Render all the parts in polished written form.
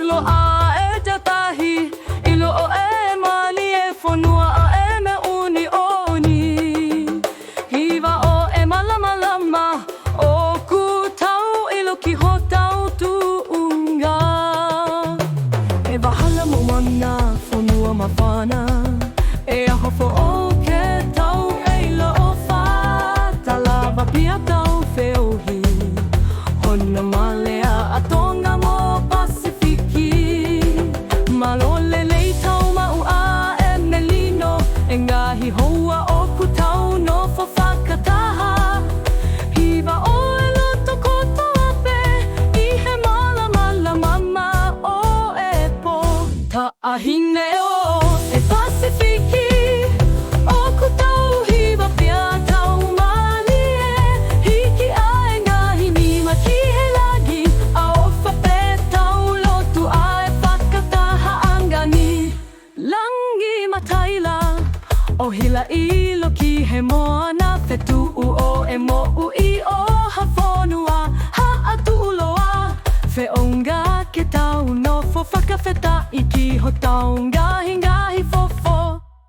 loa e te tahi ilo o e mali e whanua a e me uni oni hiwa o e malamalama o ku tau ilo ki ho tau tuunga e wahala mo mana whanua ma whana e aho fo o ke tau e ilo o wha talawa pia tau whiohi hona malea a Tonga mo Pasifiki malole lei tau mau a e melino e ngahi hoa o ku tau no fo whakataha hiwa o e loto koto ape i he mala mama o e po Taʻahine o e Pasifiki o ku tau hiwa pia tau mali e hiki a e ngahi ni ma ki he lagi a o whape tau lotu a e whakataha angani langi mataila o hila ilo ki he moana whetu u o e mo u i o hawhonua ha atu uloa Whionga ke tau no fo whakawheta i ki ho tau ngahi fofo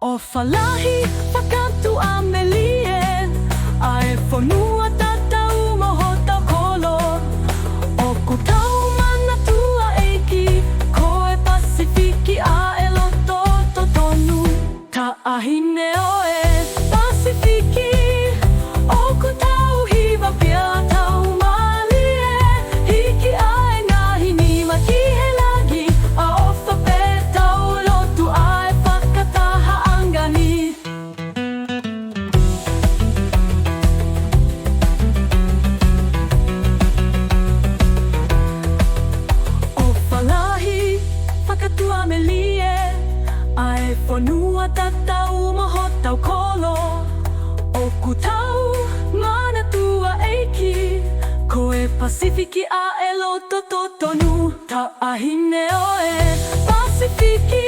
o whalahi whakatu a melie a e whanua tatau moho tau kolo o ku tau mana tua eiki ko e Pasifiki a e loto tonu Taʻahine o e Pasifiki o ku tau hiwa pia tau mali e hiki a e ngahi ni ma ki he lagi a o whape tau lotu a e whakataha angani o whalahi whakatua melie a e whanua tatau moho tau kolo o ku tau mana tua eiki ko e Pasifiki a e loto tonu Taʻahine o e Pasifiki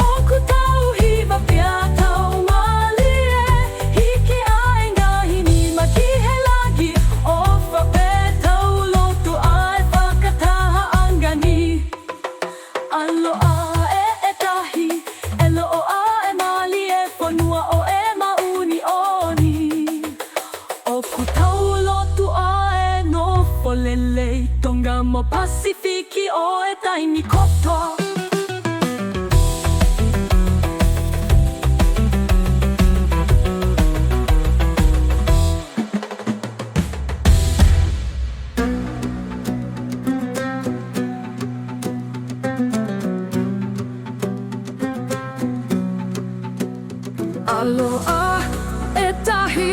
o ku tau hiwa pia tau mali e hiki a e ngahi ni ma ki he lagi o whape tau lotu a e whakataha angani aloha e tahi e loo a e mali e whanua o e mauni oni o ku tau lotu a e no folelei Tonga mo Pasifiki o e taini koto aloha e tahi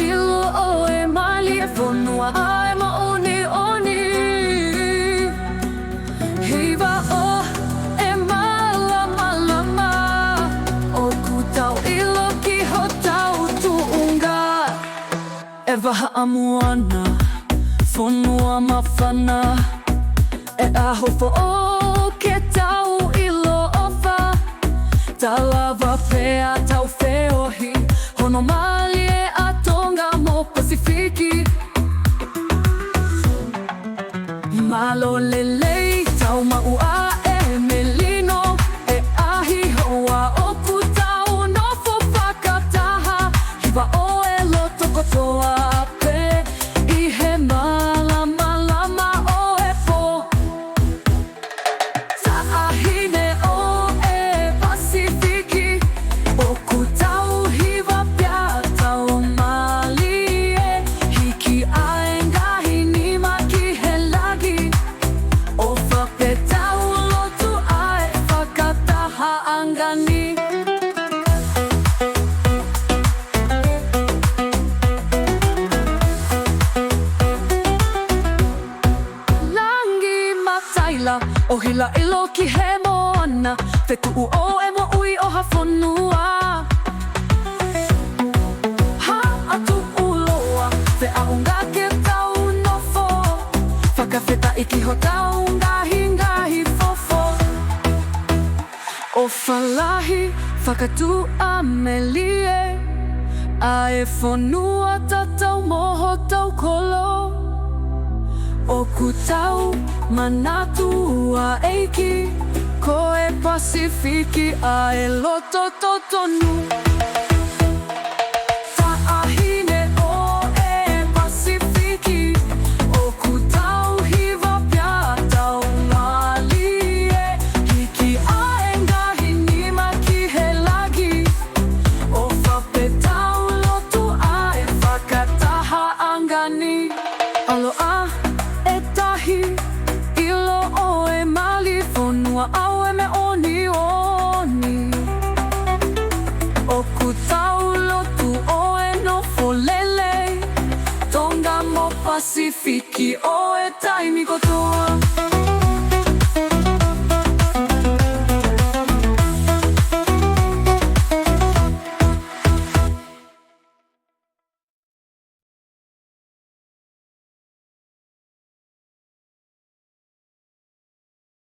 ilo o e mali e whanua a e mauni oni hiwa o e malamalama o ku tau ilo ki ho tau tuunga e waha amuana whanua ma whana e aho fo o ke tau ilo o wha talawa pea tau whiohi hono mali e a Tonga mo Pasifiki malole lei tau mau a e melino e ahi hoa o ku tau no fo whakataha hiwa o e loto kotoa ape i he malamalama o e po Taʻahine o e Pasifiki o ku tau hiwa pia tau mali e hiki a e ngahi ni ma ki he lagi o whape tau lotu a e whakataha angani langi mataila o hila ilo ki he moana whetu u o e mo ui o hawhonua ha atu uloa whiaunga ke tau nofo whakawheta i ki ho tau ngahi fofo o whalahi whakatu a melie a e whanua tatau moho tau kolo O kutau manatu a eiki, koe Pasifiki a e loto totonu. Taʻahine o e Pasifiki, o kutau hiwa pia tau mali e hiki a e ngahi nima ki he lagi. O whapetau lotu a e whakataha angani. Aloha e tahi, ilo o e mali fonua au e me oni oni. O kutau lotu o e nofo lele, Tonga mo Pasifiki o e taimi kotoa.